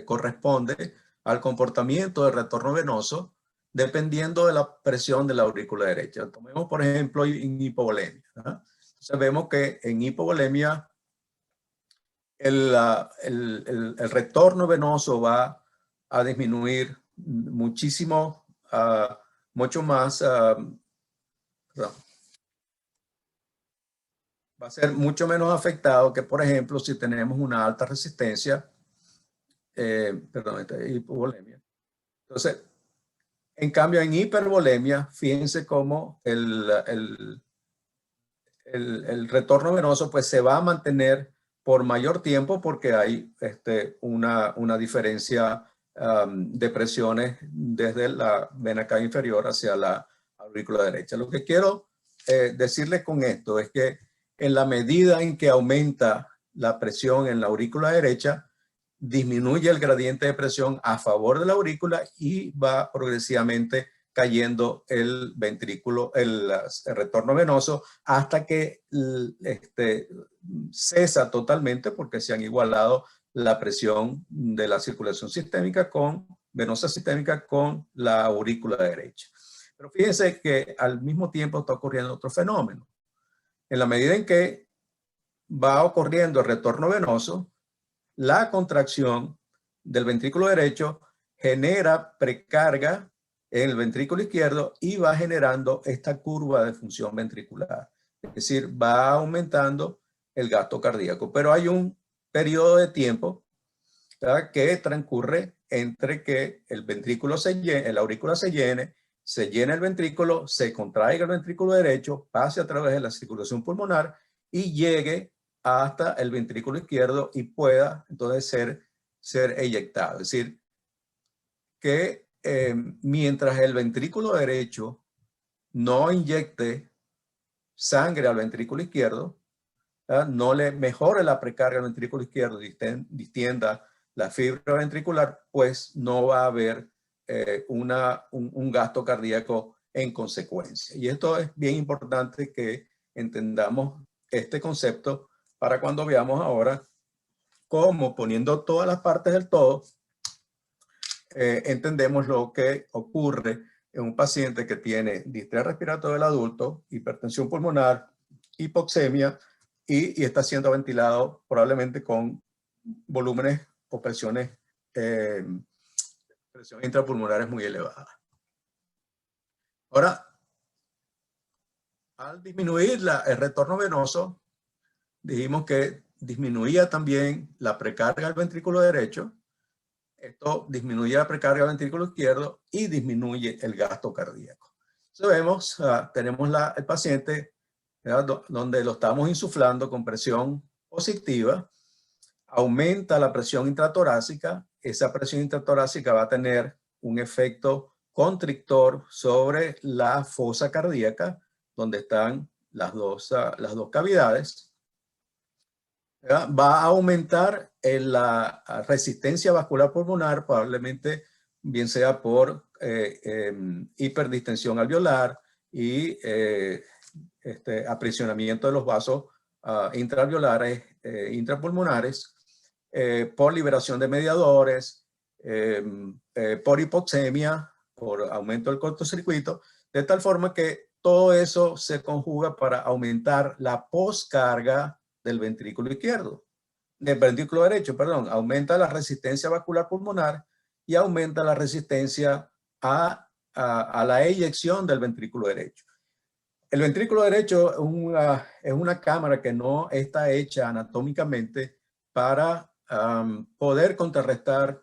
corresponde al comportamiento del retorno venoso dependiendo de la presión de la aurícula derecha. Tomemos, por ejemplo, en hipovolemia. Entonces vemos que en hipovolemia el retorno venoso va a disminuir muchísimo, mucho más, va a ser mucho menos afectado que, por ejemplo, si tenemos una alta resistencia, hipovolemia. Entonces, en cambio, en hipervolemia, fíjense cómo el retorno venoso pues se va a mantener por mayor tiempo porque hay una diferencia de presiones desde la vena cava inferior hacia la aurícula derecha. Lo que quiero decirles con esto es que en la medida en que aumenta la presión en la aurícula derecha, disminuye el gradiente de presión a favor de la aurícula y va progresivamente cayendo el ventrículo, el retorno venoso, hasta que cesa totalmente porque se han igualado la presión de la circulación sistémica venosa sistémica con la aurícula derecha. Pero fíjense que al mismo tiempo está ocurriendo otro fenómeno. En la medida en que va ocurriendo el retorno venoso, la contracción del ventrículo derecho genera precarga en el ventrículo izquierdo y va generando esta curva de función ventricular. Es decir, va aumentando el gasto cardíaco. Pero hay un periodo de tiempo, ¿verdad?, que transcurre entre que el ventrículo se llene, la aurícula se llene el ventrículo, se contraiga el ventrículo derecho, pase a través de la circulación pulmonar y llegue hasta el ventrículo izquierdo y pueda entonces ser eyectado. Es decir, que mientras el ventrículo derecho no inyecte sangre al ventrículo izquierdo, no le mejore la precarga al ventrículo izquierdo, distienda la fibra ventricular, pues no va a haber un gasto cardíaco en consecuencia. Y esto es bien importante que entendamos este concepto para cuando veamos ahora cómo, poniendo todas las partes del todo, entendemos lo que ocurre en un paciente que tiene distrés respiratorio del adulto, hipertensión pulmonar, hipoxemia y está siendo ventilado probablemente con volúmenes o presiones intrapulmonares muy elevadas. Ahora, al disminuir el retorno venoso, dijimos que disminuía también la precarga del ventrículo derecho. Esto disminuye la precarga del ventrículo izquierdo y disminuye el gasto cardíaco. Entonces vemos, tenemos el paciente, ¿verdad?, donde lo estamos insuflando con presión positiva, aumenta la presión intratorácica, esa presión intratorácica va a tener un efecto constrictor sobre la fosa cardíaca, donde están las dos cavidades. Va a aumentar la resistencia vascular pulmonar, probablemente bien sea por hiperdistensión alveolar y aprisionamiento de los vasos intraalveolares, intrapulmonares, por liberación de mediadores, por hipoxemia, por aumento del cortocircuito, de tal forma que todo eso se conjuga para aumentar la poscarga del ventrículo izquierdo, del ventrículo derecho, perdón. Aumenta la resistencia vascular pulmonar y aumenta la resistencia a a la eyección del ventrículo derecho. El ventrículo derecho es una cámara que no está hecha anatómicamente para poder contrarrestar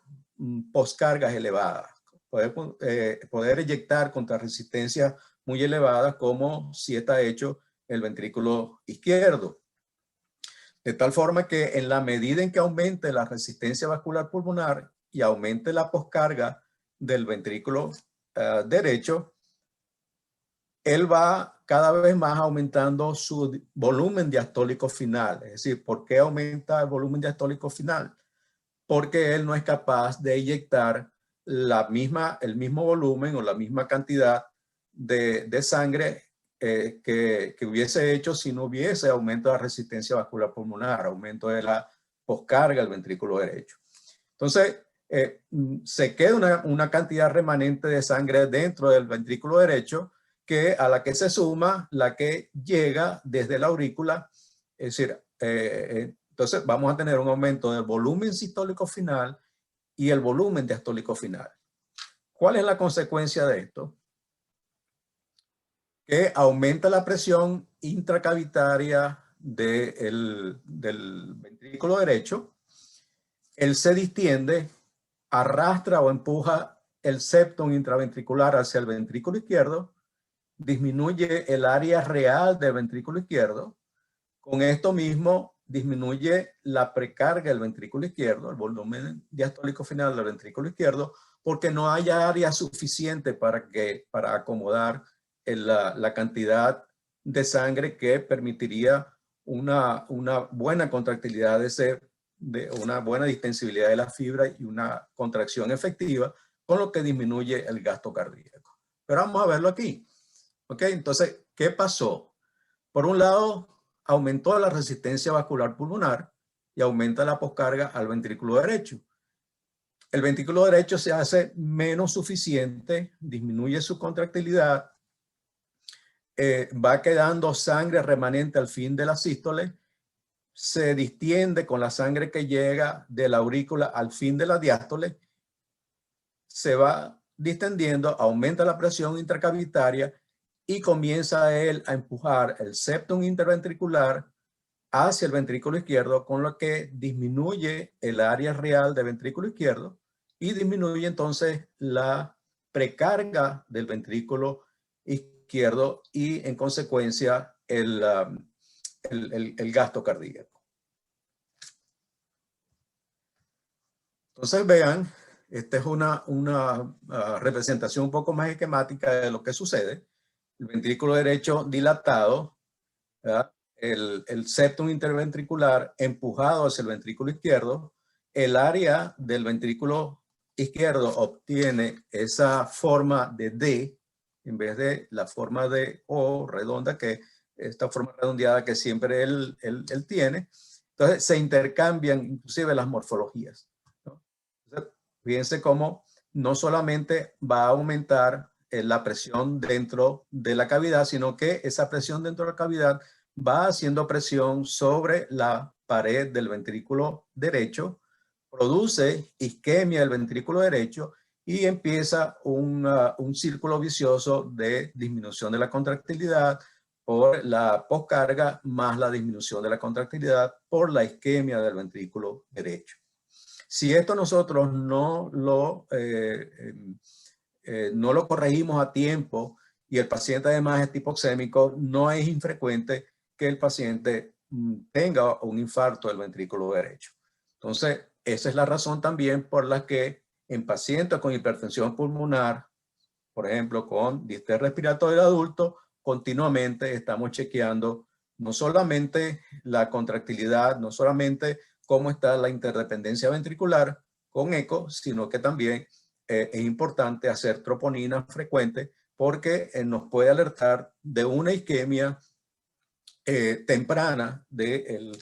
poscargas elevadas, poder eyectar contra resistencias muy elevadas como si está hecho el ventrículo izquierdo. De tal forma que en la medida en que aumente la resistencia vascular pulmonar y aumente la poscarga del ventrículo derecho, él va cada vez más aumentando su volumen diastólico final. Es decir, ¿por qué aumenta el volumen diastólico final? Porque él no es capaz de eyectar el mismo volumen o la misma cantidad de sangre que hubiese hecho si no hubiese aumento de la resistencia vascular pulmonar, aumento de la poscarga del ventrículo derecho. Entonces, se queda una cantidad remanente de sangre dentro del ventrículo derecho a la que se suma la que llega desde la aurícula. Es decir, entonces vamos a tener un aumento del volumen sistólico final y el volumen diastólico final. ¿Cuál es la consecuencia de esto? Que aumenta la presión intracavitaria del ventrículo derecho, él se distiende, arrastra o empuja el septum intraventricular hacia el ventrículo izquierdo, disminuye el área real del ventrículo izquierdo. Con esto mismo disminuye la precarga del ventrículo izquierdo, el volumen diastólico final del ventrículo izquierdo, porque no hay área suficiente para acomodar la cantidad de sangre que permitiría una buena contractilidad de una buena distensibilidad de la fibra y una contracción efectiva, con lo que disminuye el gasto cardíaco. Pero vamos a verlo aquí. ¿Ok? Entonces, ¿qué pasó? Por un lado, aumentó la resistencia vascular pulmonar y aumenta la poscarga al ventrículo derecho. El ventrículo derecho se hace menos suficiente, disminuye su contractilidad, va quedando sangre remanente al fin de la sístole, se distiende con la sangre que llega de la aurícula al fin de la diástole, se va distendiendo, aumenta la presión intracavitaria y comienza él a empujar el septum interventricular hacia el ventrículo izquierdo, con lo que disminuye el área real del ventrículo izquierdo y disminuye entonces la precarga del ventrículo izquierdo y en consecuencia el gasto cardíaco. Entonces vean, esta es una representación un poco más esquemática de lo que sucede. El ventrículo derecho dilatado, ¿verdad? El septum interventricular empujado hacia el ventrículo izquierdo, el área del ventrículo izquierdo obtiene esa forma de D en vez de la forma de O redonda, que esta forma redondeada que siempre él tiene. Entonces se intercambian inclusive las morfologías, ¿no? Entonces, fíjense cómo no solamente va a aumentar la presión dentro de la cavidad, sino que esa presión dentro de la cavidad va haciendo presión sobre la pared del ventrículo derecho, produce isquemia del ventrículo derecho y empieza un círculo vicioso de disminución de la contractilidad por la poscarga más la disminución de la contractilidad por la isquemia del ventrículo derecho. Si esto nosotros no lo corregimos a tiempo y el paciente además es hipoxémico, no es infrecuente que el paciente tenga un infarto del ventrículo derecho. Entonces, esa es la razón también por la que en pacientes con hipertensión pulmonar, por ejemplo, con distrés respiratorio adulto, continuamente estamos chequeando no solamente la contractilidad, no solamente cómo está la interdependencia ventricular con eco, sino que también es importante hacer troponina frecuente porque nos puede alertar de una isquemia temprana,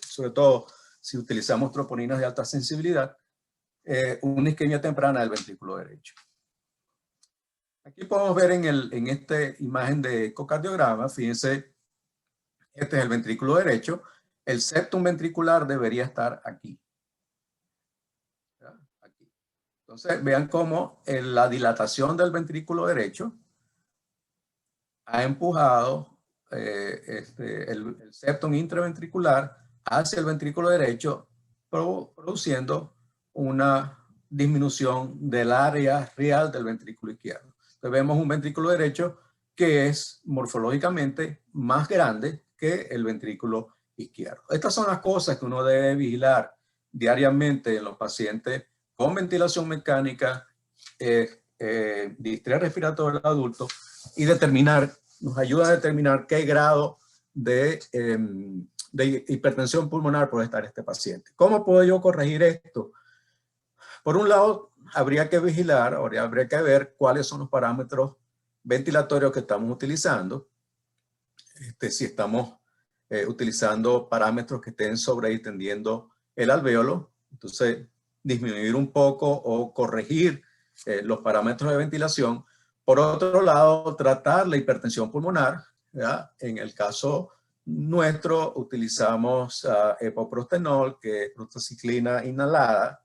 sobre todo si utilizamos troponinas de alta sensibilidad, una isquemia temprana del ventrículo derecho. Aquí podemos ver en esta imagen de ecocardiograma, fíjense, este es el ventrículo derecho, el septum ventricular debería estar aquí. Aquí. Entonces vean cómo la dilatación del ventrículo derecho ha empujado el septum intraventricular hacia el ventrículo derecho, produciendo una disminución del área real del ventrículo izquierdo. Entonces vemos un ventrículo derecho que es morfológicamente más grande que el ventrículo izquierdo. Estas son las cosas que uno debe vigilar diariamente en los pacientes con ventilación mecánica, distrés respiratorio adulto, y nos ayuda a determinar qué grado de hipertensión pulmonar puede estar este paciente. ¿Cómo puedo yo corregir esto? Por un lado, habría que vigilar, habría que ver cuáles son los parámetros ventilatorios que estamos utilizando. Si estamos utilizando parámetros que estén sobredistendiendo el alvéolo, entonces disminuir un poco o corregir los parámetros de ventilación. Por otro lado, tratar la hipertensión pulmonar, ¿verdad? En el caso nuestro utilizamos epoprostenol, que es prostacyclina inhalada,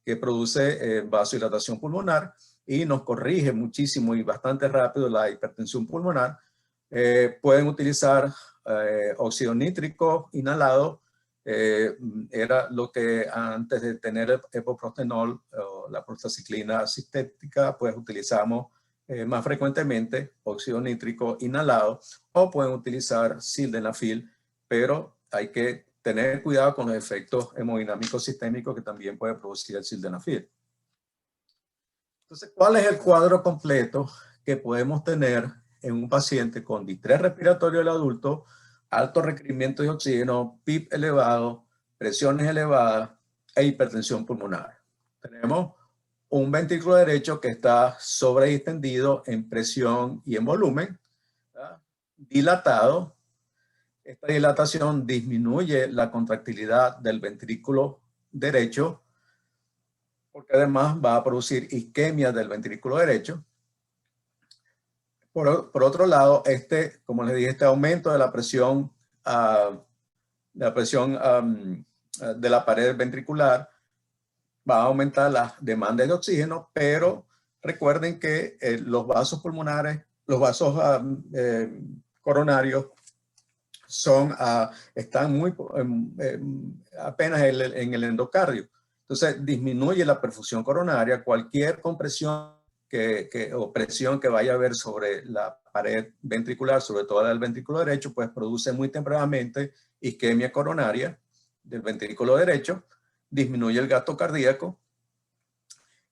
que produce vasodilatación pulmonar y nos corrige muchísimo y bastante rápido la hipertensión pulmonar. Pueden utilizar óxido nítrico inhalado. Era lo que antes de tener el epoprostenol o la prostacyclina sintética, pues utilizamos más frecuentemente óxido nítrico inhalado, o pueden utilizar sildenafil, pero hay que tener cuidado con los efectos hemodinámicos sistémicos que también puede producir el sildenafil. Entonces, ¿cuál es el cuadro completo que podemos tener en un paciente con distrés respiratorio del adulto, alto requerimiento de oxígeno, PIB elevado, presiones elevadas e hipertensión pulmonar? Tenemos un ventrículo derecho que está sobredistendido en presión y en volumen, ¿verdad? Dilatado. Esta dilatación disminuye la contractilidad del ventrículo derecho, porque además va a producir isquemia del ventrículo derecho. Por otro lado, como les dije, este aumento de la presión, de la pared ventricular va a aumentar la demanda de oxígeno, pero recuerden que los vasos pulmonares, los vasos coronarios están apenas en el endocardio. Entonces disminuye la perfusión coronaria. Cualquier compresión o presión que vaya a haber sobre la pared ventricular, sobre todo la del ventrículo derecho, pues produce muy tempranamente isquemia coronaria del ventrículo derecho, disminuye el gasto cardíaco.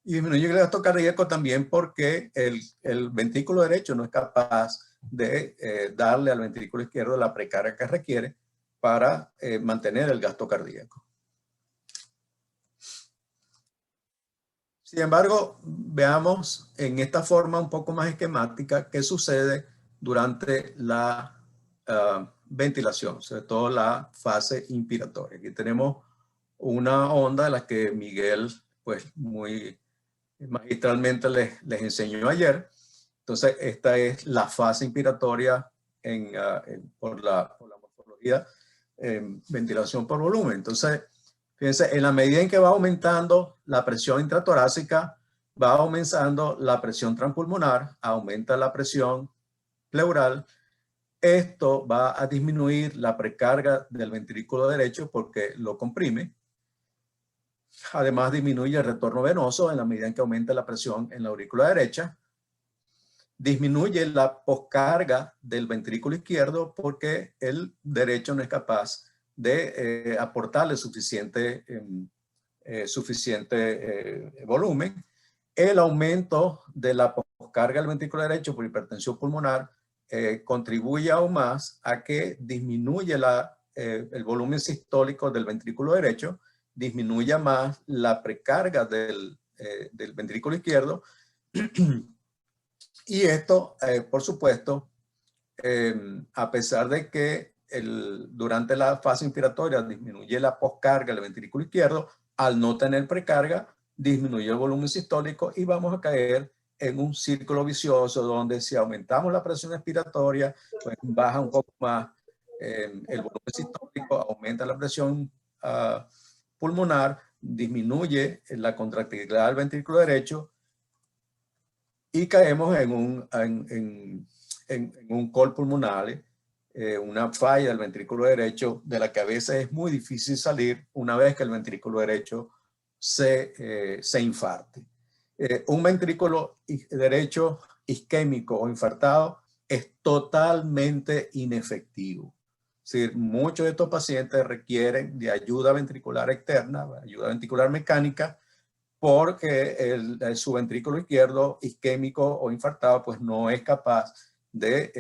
Y disminuye el gasto cardíaco también porque el ventrículo derecho no es capaz de darle al ventrículo izquierdo la precarga que requiere para mantener el gasto cardíaco. Sin embargo, veamos en esta forma un poco más esquemática qué sucede durante la ventilación, sobre todo la fase inspiratoria. Aquí tenemos una onda de la que Miguel, pues muy magistralmente les enseñó ayer. Entonces, esta es la fase inspiratoria por la morfología, ventilación por volumen. Entonces, fíjense, en la medida en que va aumentando la presión intratorácica, va aumentando la presión transpulmonar, aumenta la presión pleural. Esto va a disminuir la precarga del ventrículo derecho porque lo comprime. Además, disminuye el retorno venoso en la medida en que aumenta la presión en la aurícula derecha. Disminuye la poscarga del ventrículo izquierdo porque el derecho no es capaz de aportarle suficiente volumen. El aumento de la poscarga del ventrículo derecho por hipertensión pulmonar contribuye aún más a que disminuye el volumen sistólico del ventrículo derecho, disminuya más la precarga del ventrículo izquierdo. Y esto, por supuesto, a pesar de que durante la fase inspiratoria disminuye la poscarga del ventrículo izquierdo, al no tener precarga, disminuye el volumen sistólico y vamos a caer en un círculo vicioso donde si aumentamos la presión expiratoria, pues baja un poco más el volumen sistólico, aumenta la presión pulmonar, disminuye la contractilidad del ventrículo derecho y caemos en un col pulmonale, una falla del ventrículo derecho de la que a veces es muy difícil salir una vez que el ventrículo derecho se infarte. Un ventrículo derecho isquémico o infartado es totalmente inefectivo. Es decir, muchos de estos pacientes requieren de ayuda ventricular externa, ayuda ventricular mecánica, porque su ventrículo izquierdo isquémico o infartado pues no es capaz de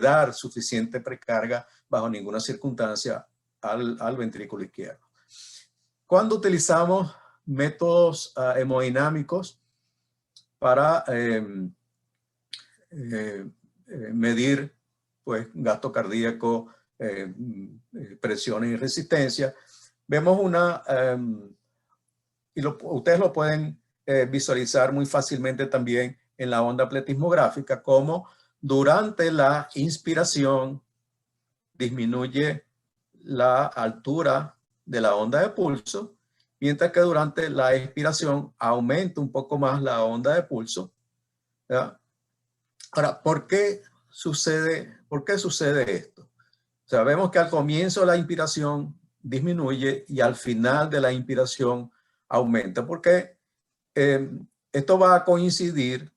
dar suficiente precarga bajo ninguna circunstancia al ventrículo izquierdo. Cuando utilizamos métodos hemodinámicos para medir pues, gasto cardíaco, presiones y resistencia, vemos una, y ustedes lo pueden visualizar muy fácilmente también en la onda pletismográfica, como durante la inspiración disminuye la altura de la onda de pulso, mientras que durante la expiración aumenta un poco más la onda de pulso, ¿verdad? Ahora, ¿por qué sucede esto? O sea, vemos que al comienzo de la inspiración disminuye y al final de la inspiración aumenta, porque esto va a coincidir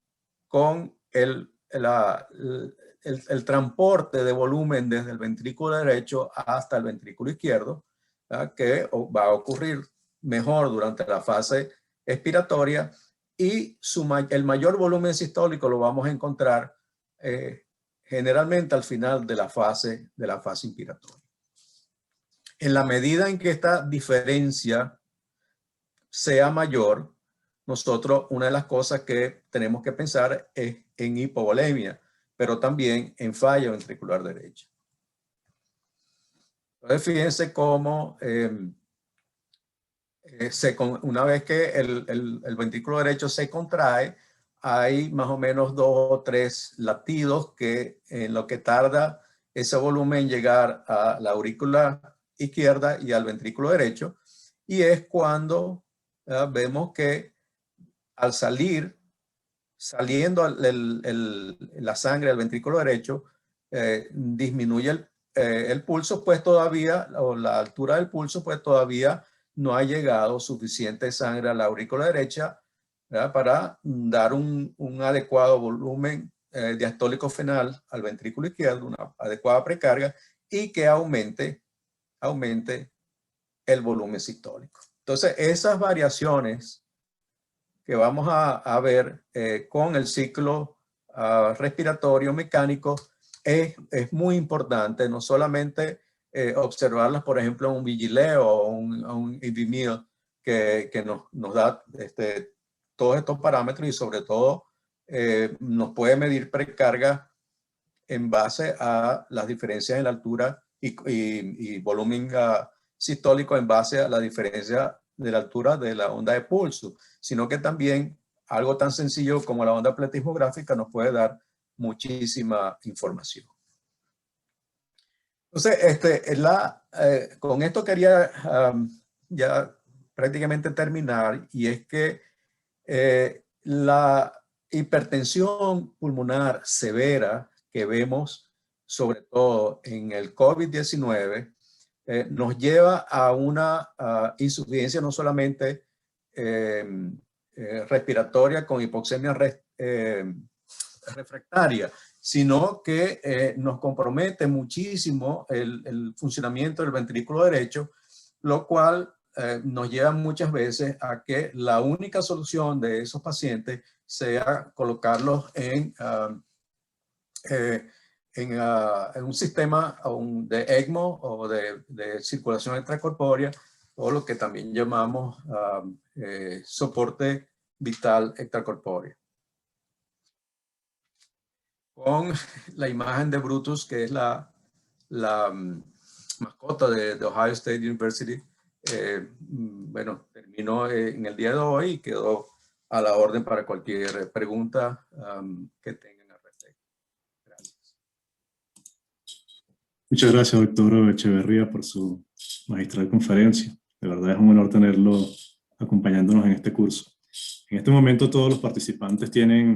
con el transporte de volumen desde el ventrículo derecho hasta el ventrículo izquierdo, ¿verdad? Que va a ocurrir mejor durante la fase expiratoria, y el mayor volumen sistólico lo vamos a encontrar generalmente al final de la fase inspiratoria. En la medida en que esta diferencia sea mayor, nosotros una de las cosas que tenemos que pensar es en hipovolemia, pero también en falla ventricular derecha. Entonces fíjense cómo una vez que el ventrículo derecho se contrae, hay más o menos 2 o 3 latidos que en lo que tarda ese volumen en llegar a la aurícula izquierda y al ventrículo derecho, y es cuando vemos que al saliendo la sangre del ventrículo derecho, disminuye el pulso, pues todavía, o la altura del pulso, pues todavía no ha llegado suficiente sangre a la aurícula derecha, ¿verdad? Para dar un adecuado volumen diastólico fenal al ventrículo izquierdo, una adecuada precarga, y que aumente el volumen sistólico. Entonces, esas variaciones que vamos a ver con el ciclo respiratorio mecánico es muy importante, no solamente observarlas, por ejemplo, en un vigileo o un IBMIL que nos da todos estos parámetros, y sobre todo nos puede medir precarga en base a las diferencias en la altura y volumen sistólico en base a la diferencia de la altura de la onda de pulso, sino que también algo tan sencillo como la onda pletismográfica nos puede dar muchísima información. Entonces, con esto quería ya prácticamente terminar, y es que la hipertensión pulmonar severa que vemos sobre todo en el COVID-19 nos lleva a una insuficiencia no solamente respiratoria con hipoxemia refractaria, sino que nos compromete muchísimo el funcionamiento del ventrículo derecho, lo cual nos lleva muchas veces a que la única solución de esos pacientes sea colocarlos en un sistema de ECMO o de circulación extracorpórea, o lo que también llamamos soporte vital extracorpóreo. Con la imagen de Brutus, que es la mascota de Ohio State University, bueno, terminó en el día de hoy y quedó a la orden para cualquier pregunta que tengan al respecto. Gracias. Muchas gracias, doctor Echeverría, por su magistral conferencia. De verdad es un honor tenerlo acompañándonos en este curso. En este momento todos los participantes tienen